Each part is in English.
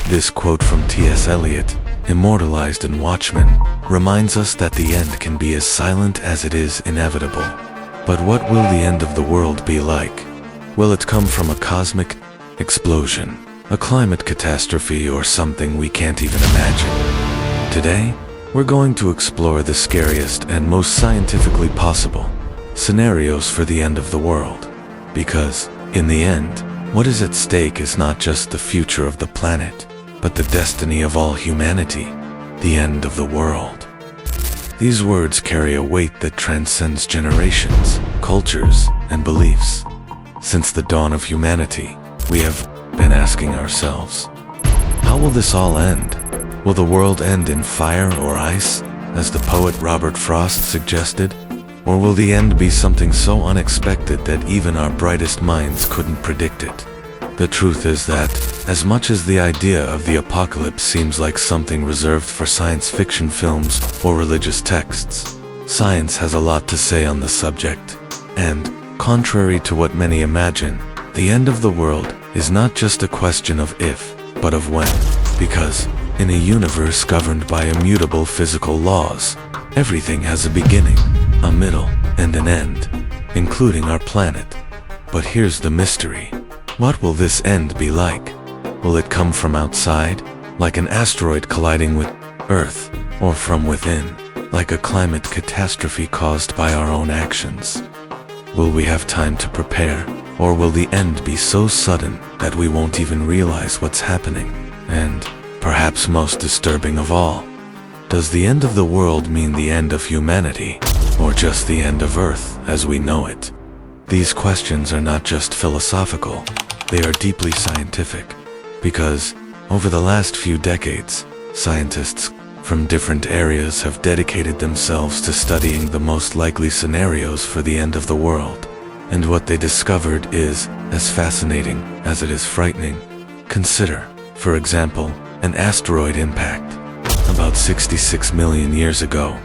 This quote from T.S. Eliot, immortalized in Watchmen, reminds us that the end can be as silent as it is inevitable. But what will the end of the world be like? Will it come from a cosmic explosion, a climate catastrophe, or something we can't even imagine? Today, we're going to explore the scariest and most scientifically possible scenarios for the end of the world. Because, in the end, what is at stake is not just the future of the planet, but the destiny of all humanity, the end of the world. These words carry a weight that transcends generations, cultures, and beliefs. Since the dawn of humanity, we have been asking ourselves, how will this all end? Will the world end in fire or ice, as the poet Robert Frost suggested? Or will the end be something so unexpected that even our brightest minds couldn't predict it? The truth is that, as much as the idea of the apocalypse seems like something reserved for science fiction films or religious texts, science has a lot to say on the subject. And, contrary to what many imagine, the end of the world is not just a question of if, but of when. Because, in a universe governed by immutable physical laws, everything has a beginning, a middle, and an end, including our planet. But here's the mystery. What will this end be like? Will it come from outside, like an asteroid colliding with Earth, or from within, like a climate catastrophe caused by our own actions? Will we have time to prepare, or will the end be so sudden that we won't even realize what's happening? And, perhaps most disturbing of all, does the end of the world mean the end of humanity, or just the end of Earth as we know it? These questions are not just philosophical, they are deeply scientific. Because, over the last few decades, scientists from different areas have dedicated themselves to studying the most likely scenarios for the end of the world. And what they discovered is as fascinating as it is frightening. Consider, for example, an asteroid impact. About 66 million years ago,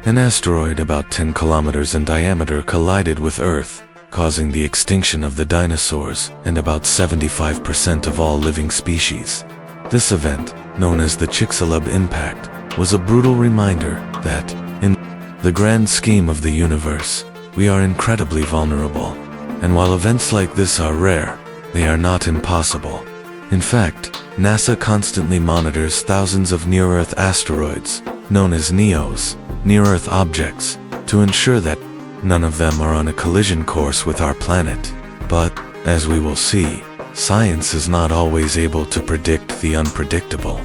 an asteroid about 10 kilometers in diameter collided with Earth, causing the extinction of the dinosaurs and about 75% of all living species. This event, known as the Chicxulub impact, was a brutal reminder that, in the grand scheme of the universe, we are incredibly vulnerable. And while events like this are rare, they are not impossible. In fact, NASA constantly monitors thousands of near-Earth asteroids, known as NEOs, near-Earth objects, to ensure that none of them are on a collision course with our planet. But, as we will see, science is not always able to predict the unpredictable.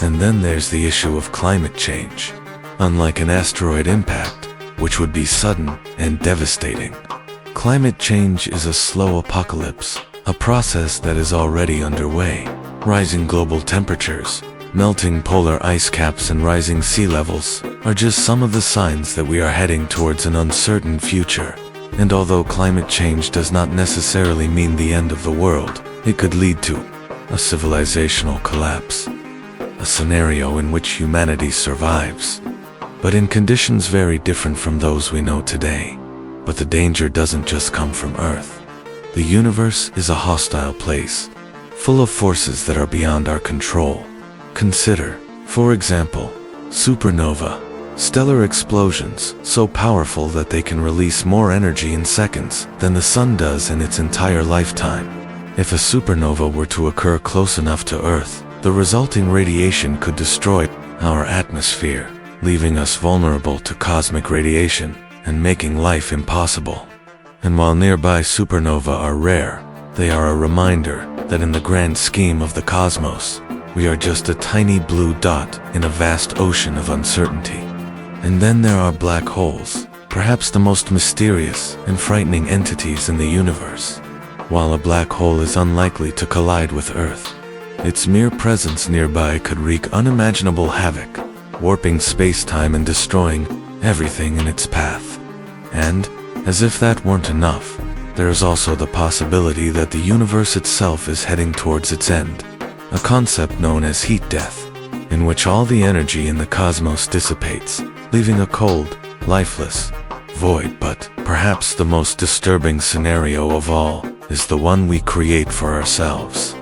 And then there's the issue of climate change. Unlike an asteroid impact, which would be sudden and devastating, climate change is a slow apocalypse, a process that is already underway. Rising global temperatures, melting polar ice caps, and rising sea levels are just some of the signs that we are heading towards an uncertain future. And although climate change does not necessarily mean the end of the world, it could lead to a civilizational collapse, a scenario in which humanity survives, but in conditions very different from those we know today. But the danger doesn't just come from Earth. The universe is a hostile place, full of forces that are beyond our control. Consider, for example, supernova, stellar explosions so powerful that they can release more energy in seconds than the sun does in its entire lifetime. If a supernova were to occur close enough to Earth, the resulting radiation could destroy our atmosphere, leaving us vulnerable to cosmic radiation and making life impossible. And while nearby supernovae are rare, they are a reminder that in the grand scheme of the cosmos, we are just a tiny blue dot in a vast ocean of uncertainty. And then there are black holes, perhaps the most mysterious and frightening entities in the universe. While a black hole is unlikely to collide with Earth, its mere presence nearby could wreak unimaginable havoc, warping space-time and destroying everything in its path. And, as if that weren't enough, there is also the possibility that the universe itself is heading towards its end, a concept known as heat death, in which all the energy in the cosmos dissipates, leaving a cold, lifeless void. But perhaps the most disturbing scenario of all is the one we create for ourselves.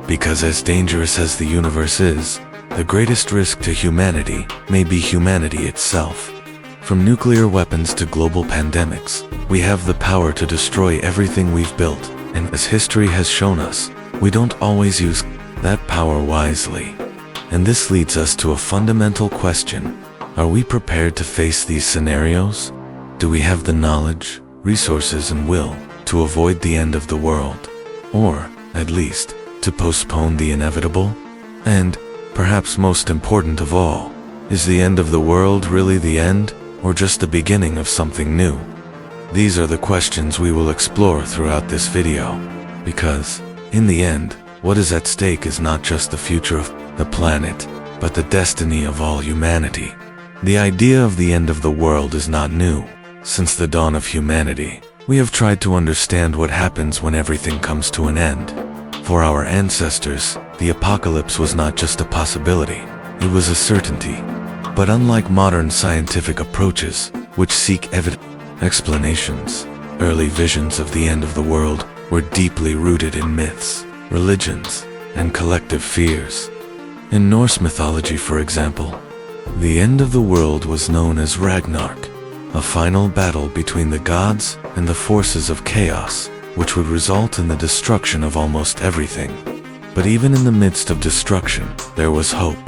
Because as dangerous as the universe is, the greatest risk to humanity may be humanity itself. From nuclear weapons to global pandemics, we have the power to destroy everything we've built, and as history has shown us, we don't always use that power wisely. And this leads us to a fundamental question. Are we prepared to face these scenarios? Do we have the knowledge, resources, and will to avoid the end of the world? Or, at least, to postpone the inevitable? And, perhaps most important of all, is the end of the world really the end, or just the beginning of something new? These are the questions we will explore throughout this video. Because, in the end, what is at stake is not just the future of the planet, but the destiny of all humanity. The idea of the end of the world is not new. Since the dawn of humanity, we have tried to understand what happens when everything comes to an end. For our ancestors, the apocalypse was not just a possibility, it was a certainty. But unlike modern scientific approaches, which seek explanations, early visions of the end of the world were deeply rooted in myths, religions, and collective fears. In Norse mythology, for example, the end of the world was known as Ragnarok, a final battle between the gods and the forces of chaos, which would result in the destruction of almost everything. But even in the midst of destruction, there was hope.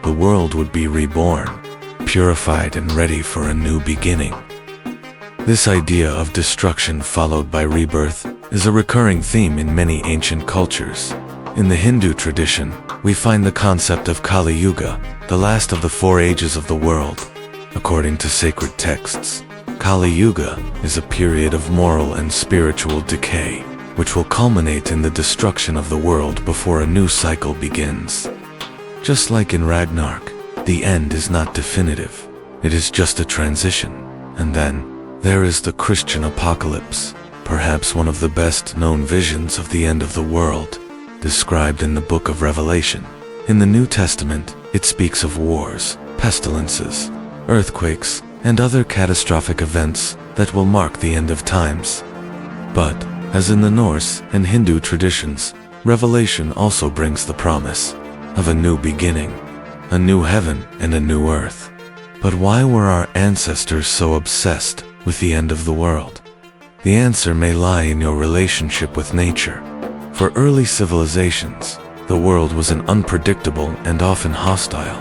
The world would be reborn, purified and ready for a new beginning. This idea of destruction followed by rebirth is a recurring theme in many ancient cultures. In the Hindu tradition, we find the concept of Kali Yuga, the last of the 4 ages of the world. According to sacred texts, Kali Yuga is a period of moral and spiritual decay, which will culminate in the destruction of the world before a new cycle begins. Just like in Ragnarok, the end is not definitive. It is just a transition. And then, there is the Christian apocalypse, perhaps one of the best-known visions of the end of the world, described in the book of Revelation. In the New Testament, it speaks of wars, pestilences, earthquakes, and other catastrophic events that will mark the end of times. But, as in the Norse and Hindu traditions, Revelation also brings the promise of a new beginning, a new heaven and a new earth. But why were our ancestors so obsessed with the end of the world? The answer may lie in your relationship with nature. For early civilizations, the world was an unpredictable and often hostile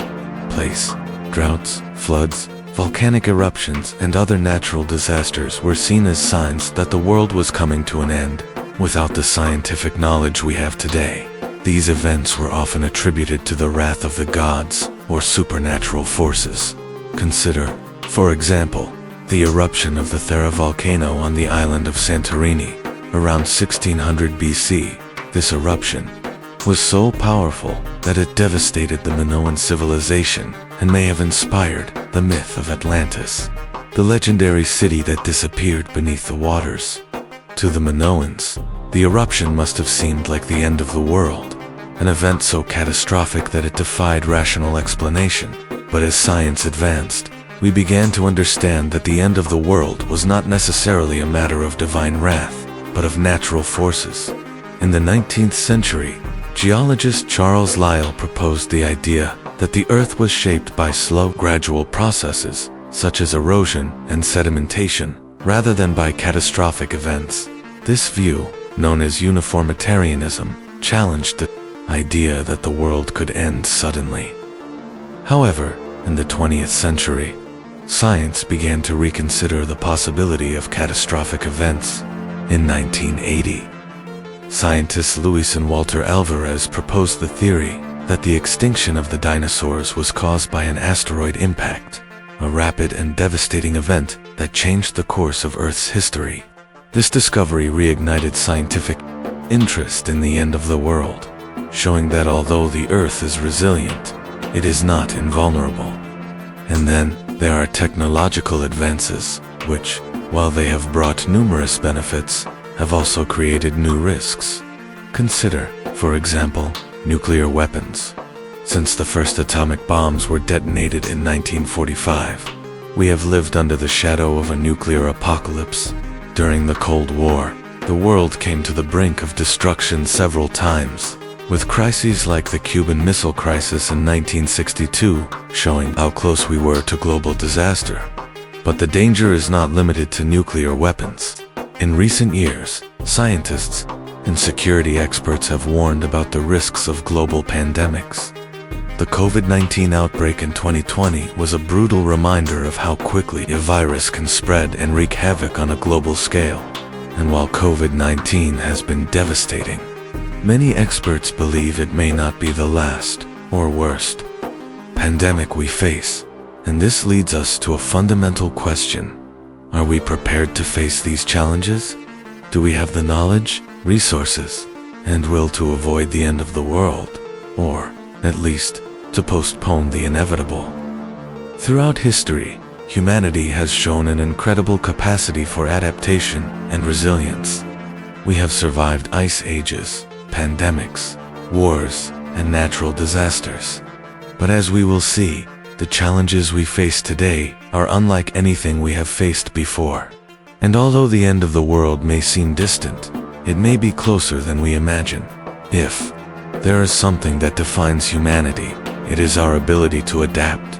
place. Droughts, floods, volcanic eruptions, and other natural disasters were seen as signs that the world was coming to an end. Without the scientific knowledge we have today, these events were often attributed to the wrath of the gods or supernatural forces. Consider, for example, the eruption of the Thera volcano on the island of Santorini around 1600 BC. This eruption was so powerful that it devastated the Minoan civilization and may have inspired the myth of Atlantis, the legendary city that disappeared beneath the waters. To the Minoans, the eruption must have seemed like the end of the world, an event so catastrophic that it defied rational explanation. But as science advanced, we began to understand that the end of the world was not necessarily a matter of divine wrath, but of natural forces. In the 19th century, geologist Charles Lyell proposed the idea that the Earth was shaped by slow, gradual processes, such as erosion and sedimentation, rather than by catastrophic events. This view, known as uniformitarianism, challenged the idea that the world could end suddenly. However, in the 20th century, science began to reconsider the possibility of catastrophic events. In 1980, scientists Luis and Walter Alvarez proposed the theory that the extinction of the dinosaurs was caused by an asteroid impact, a rapid and devastating event that changed the course of Earth's history. This discovery reignited scientific interest in the end of the world, showing that although the Earth is resilient, it is not invulnerable. And then, there are technological advances, which, while they have brought numerous benefits, have also created new risks. Consider, for example, nuclear weapons. Since the first atomic bombs were detonated in 1945, we have lived under the shadow of a nuclear apocalypse. During the Cold War, the world came to the brink of destruction several times, with crises like the Cuban Missile Crisis in 1962 showing how close we were to global disaster. But the danger is not limited to nuclear weapons. In recent years, scientists and security experts have warned about the risks of global pandemics. The COVID-19 outbreak in 2020 was a brutal reminder of how quickly a virus can spread and wreak havoc on a global scale. And while COVID-19 has been devastating, many experts believe it may not be the last, or worst, pandemic we face. And this leads us to a fundamental question. Are we prepared to face these challenges? Do we have the knowledge, resources, and will to avoid the end of the world? Or, at least, to postpone the inevitable? Throughout history, humanity has shown an incredible capacity for adaptation and resilience. We have survived ice ages, pandemics, wars, and natural disasters. But as we will see, the challenges we face today are unlike anything we have faced before. And although the end of the world may seem distant, it may be closer than we imagine. If there is something that defines humanity, it is our ability to adapt.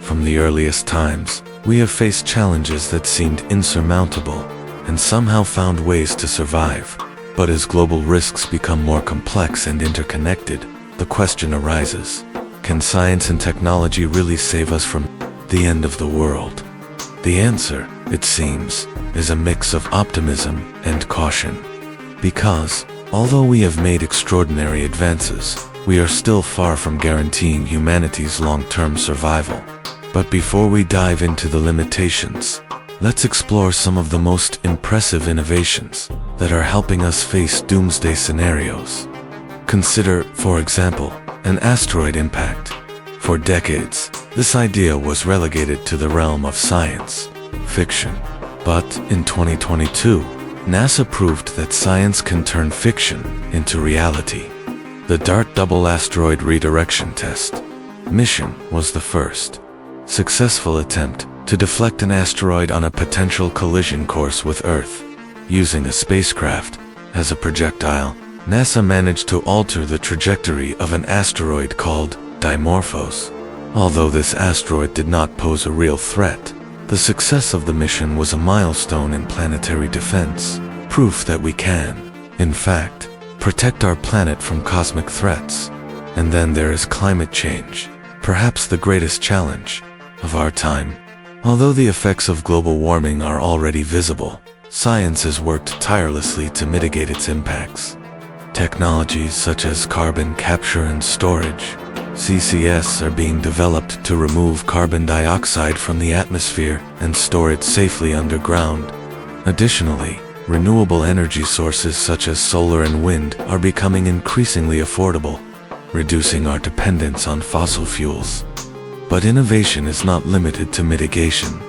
From the earliest times, we have faced challenges that seemed insurmountable and somehow found ways to survive. But as global risks become more complex and interconnected, the question arises: can science and technology really save us from the end of the world? The answer, it seems, is a mix of optimism and caution. Because, although we have made extraordinary advances, we are still far from guaranteeing humanity's long-term survival. But before we dive into the limitations, let's explore some of the most impressive innovations that are helping us face doomsday scenarios. Consider, for example, an asteroid impact. For decades, this idea was relegated to the realm of science fiction. But in 2022, NASA proved that science can turn fiction into reality. The DART Double Asteroid Redirection Test mission was the first successful attempt to deflect an asteroid on a potential collision course with Earth. Using a spacecraft as a projectile, NASA managed to alter the trajectory of an asteroid called Dimorphos. Although this asteroid did not pose a real threat, the success of the mission was a milestone in planetary defense, proof that we can, in fact, protect our planet from cosmic threats. And then there is climate change, perhaps the greatest challenge of our time. Although the effects of global warming are already visible, science has worked tirelessly to mitigate its impacts. Technologies such as carbon capture and storage, CCS, are being developed to remove carbon dioxide from the atmosphere and store it safely underground. Additionally, renewable energy sources such as solar and wind are becoming increasingly affordable, reducing our dependence on fossil fuels. But innovation is not limited to mitigation.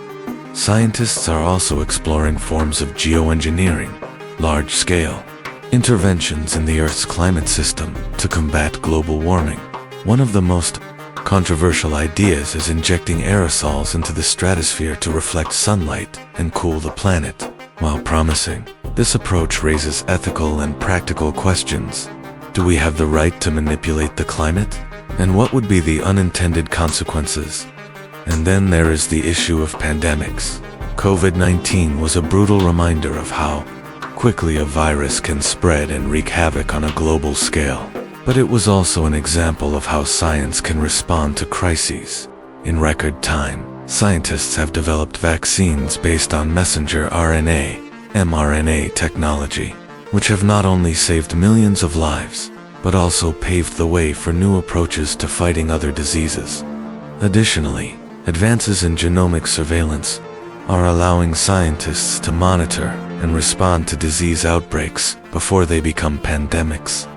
Scientists are also exploring forms of geoengineering, large-scale interventions in the Earth's climate system to combat global warming. One of the most controversial ideas is injecting aerosols into the stratosphere to reflect sunlight and cool the planet. While promising, this approach raises ethical and practical questions. Do we have the right to manipulate the climate? And what would be the unintended consequences? And then there is the issue of pandemics. COVID-19 was a brutal reminder of how quickly a virus can spread and wreak havoc on a global scale. But it was also an example of how science can respond to crises. In record time, scientists have developed vaccines based on messenger RNA, mRNA technology, which have not only saved millions of lives, but also paved the way for new approaches to fighting other diseases. Additionally, advances in genomic surveillance are allowing scientists to monitor and respond to disease outbreaks before they become pandemics.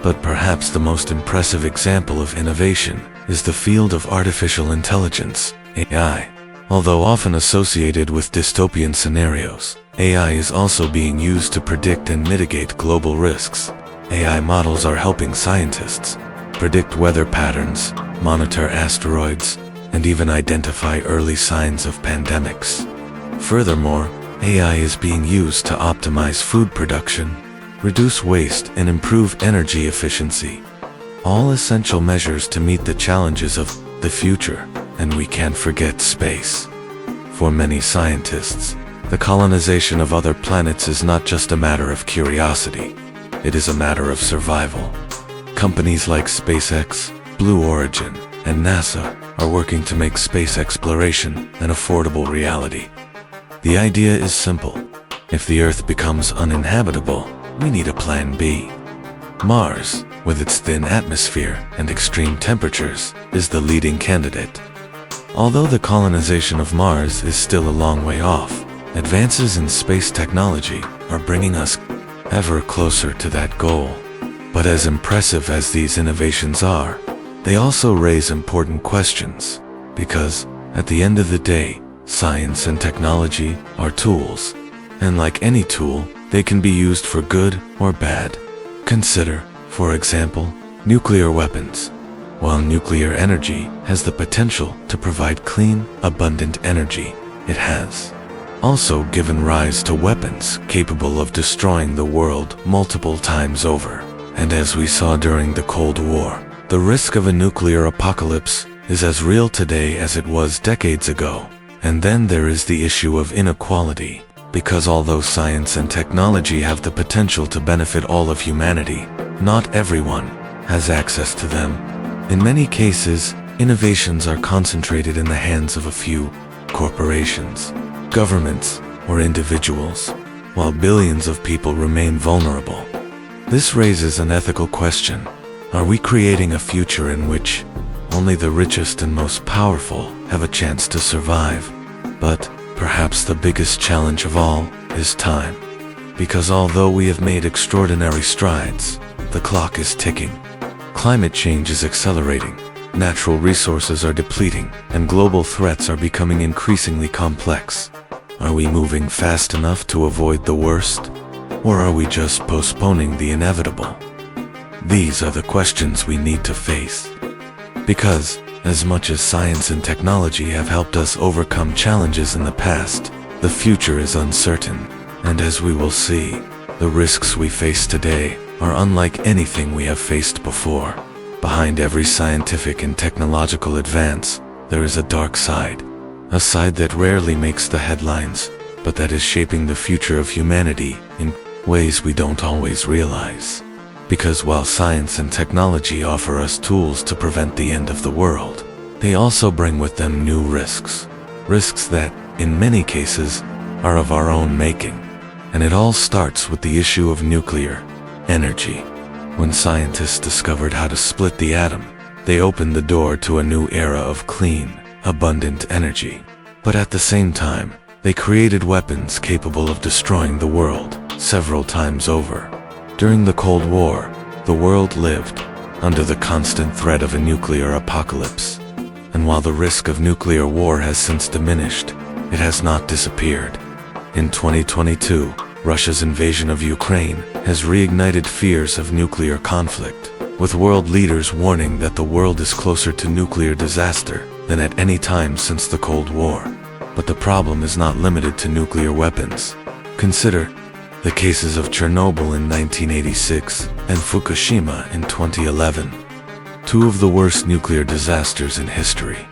But perhaps the most impressive example of innovation is the field of artificial intelligence, AI. Although often associated with dystopian scenarios, AI is also being used to predict and mitigate global risks. AI models are helping scientists predict weather patterns, monitor asteroids, and even identify early signs of pandemics. Furthermore, AI is being used to optimize food production, reduce waste, and improve energy efficiency. All essential measures to meet the challenges of the future, and we can't forget space. For many scientists, the colonization of other planets is not just a matter of curiosity, it is a matter of survival. Companies like SpaceX, Blue Origin, and NASA are working to make space exploration an affordable reality. The idea is simple. If the Earth becomes uninhabitable, we need a plan B. Mars, with its thin atmosphere and extreme temperatures, is the leading candidate. Although the colonization of Mars is still a long way off, advances in space technology are bringing us ever closer to that goal. But as impressive as these innovations are, they also raise important questions, because, at the end of the day, science and technology are tools, and like any tool, they can be used for good or bad. Consider, for example, nuclear weapons. While nuclear energy has the potential to provide clean, abundant energy, it has also given rise to weapons capable of destroying the world multiple times over. And as we saw during the Cold War, the risk of a nuclear apocalypse is as real today as it was decades ago. And then there is the issue of inequality, because although science and technology have the potential to benefit all of humanity, not everyone has access to them. In many cases, innovations are concentrated in the hands of a few corporations, governments, or individuals, while billions of people remain vulnerable. This raises an ethical question. Are we creating a future in which only the richest and most powerful have a chance to survive? But perhaps the biggest challenge of all is time. Because although we have made extraordinary strides, the clock is ticking. Climate change is accelerating, natural resources are depleting, and global threats are becoming increasingly complex. Are we moving fast enough to avoid the worst? Or are we just postponing the inevitable? These are the questions we need to face. Because, as much as science and technology have helped us overcome challenges in the past, the future is uncertain. And as we will see, the risks we face today are unlike anything we have faced before. Behind every scientific and technological advance, there is a dark side. A side that rarely makes the headlines, but that is shaping the future of humanity in ways we don't always realize. Because while science and technology offer us tools to prevent the end of the world, they also bring with them new risks. Risks that, in many cases, are of our own making. And it all starts with the issue of nuclear energy. When scientists discovered how to split the atom, they opened the door to a new era of clean, abundant energy. But at the same time, they created weapons capable of destroying the world several times over. During the Cold War, the world lived under the constant threat of a nuclear apocalypse. And while the risk of nuclear war has since diminished, it has not disappeared. In 2022, Russia's invasion of Ukraine has reignited fears of nuclear conflict, with world leaders warning that the world is closer to nuclear disaster than at any time since the Cold War. But the problem is not limited to nuclear weapons. Consider the cases of Chernobyl in 1986 and Fukushima in 2011, two of the worst nuclear disasters in history.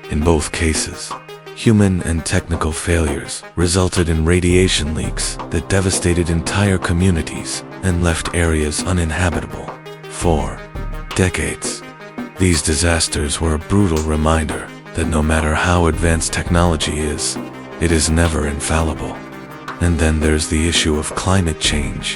In both cases, human and technical failures resulted in radiation leaks that devastated entire communities and left areas uninhabitable for decades. These disasters were a brutal reminder that no matter how advanced technology is, it is never infallible. And then there's the issue of climate change.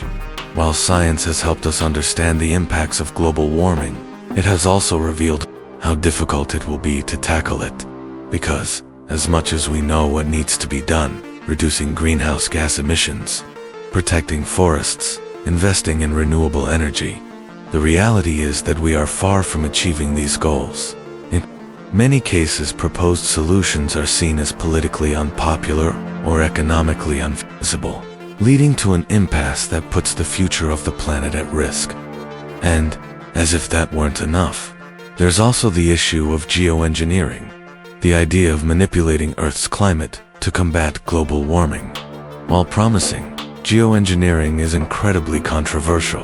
While science has helped us understand the impacts of global warming, it has also revealed how difficult it will be to tackle it. Because, as much as we know what needs to be done, reducing greenhouse gas emissions, protecting forests, investing in renewable energy, the reality is that we are far from achieving these goals. In many cases, proposed solutions are seen as politically unpopular or economically unfeasible, leading to an impasse that puts the future of the planet at risk. And, as if that weren't enough, there's also the issue of geoengineering, the idea of manipulating Earth's climate to combat global warming. While promising, geoengineering is incredibly controversial.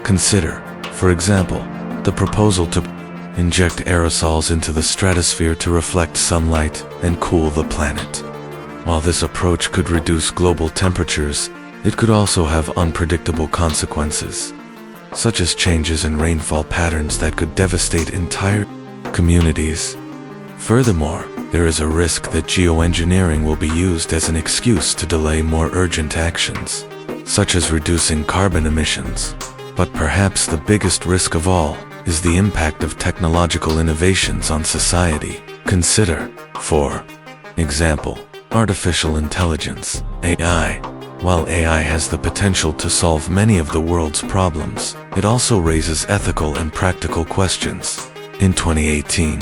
Consider, for example, the proposal to inject aerosols into the stratosphere to reflect sunlight and cool the planet. While this approach could reduce global temperatures, it could also have unpredictable consequences, such as changes in rainfall patterns that could devastate entire communities. Furthermore, there is a risk that geoengineering will be used as an excuse to delay more urgent actions, such as reducing carbon emissions. But perhaps the biggest risk of all is the impact of technological innovations on society. Consider, for example, artificial intelligence, AI. While AI has the potential to solve many of the world's problems, it also raises ethical and practical questions. In 2018,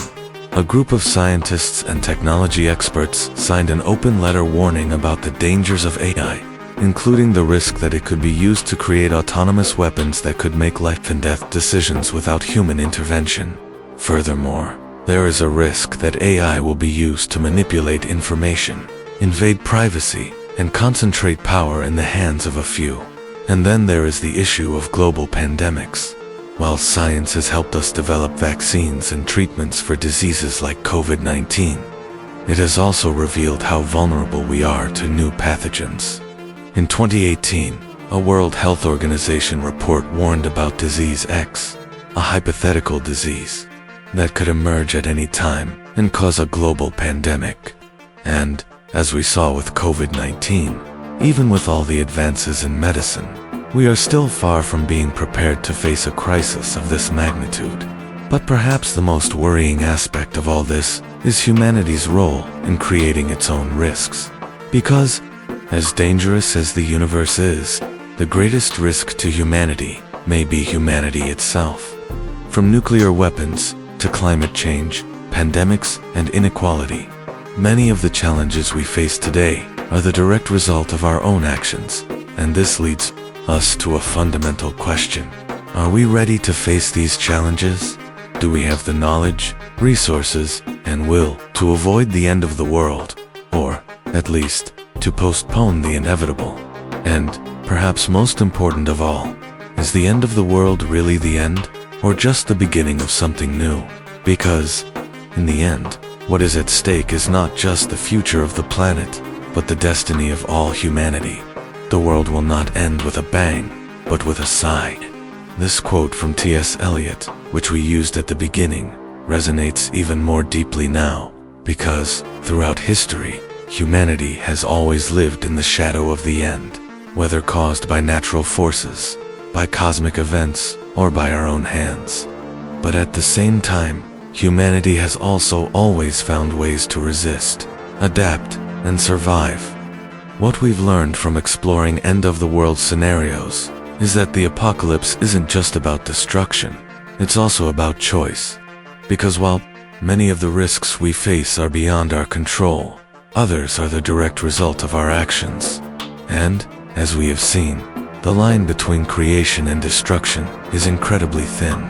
a group of scientists and technology experts signed an open letter warning about the dangers of AI, including the risk that it could be used to create autonomous weapons that could make life and death decisions without human intervention. Furthermore, there is a risk that AI will be used to manipulate information, invade privacy, and concentrate power in the hands of a few. And then there is the issue of global pandemics. While science has helped us develop vaccines and treatments for diseases like COVID-19, it has also revealed how vulnerable we are to new pathogens. In 2018, a World Health Organization report warned about Disease X, a hypothetical disease that could emerge at any time and cause a global pandemic. And, as we saw with COVID-19, even with all the advances in medicine, we are still far from being prepared to face a crisis of this magnitude. But perhaps the most worrying aspect of all this is humanity's role in creating its own risks. Because, as dangerous as the universe is, the greatest risk to humanity may be humanity itself. From nuclear weapons to climate change, pandemics, and inequality, many of the challenges we face today are the direct result of our own actions, and this leads us to a fundamental question. Are we ready to face these challenges? Do we have the knowledge, resources, and will to avoid the end of the world, or, at least, to postpone the inevitable? And, perhaps most important of all, is the end of the world really the end, or just the beginning of something new? Because, in the end, what is at stake is not just the future of the planet, but the destiny of all humanity. The world will not end with a bang, but with a sigh. This quote from T.S. Eliot, which we used at the beginning, resonates even more deeply now, because, throughout history, humanity has always lived in the shadow of the end, whether caused by natural forces, by cosmic events, or by our own hands. But at the same time, humanity has also always found ways to resist, adapt, and survive. What we've learned from exploring end-of-the-world scenarios is that the apocalypse isn't just about destruction, it's also about choice. Because while many of the risks we face are beyond our control, others are the direct result of our actions. And, as we have seen, the line between creation and destruction is incredibly thin.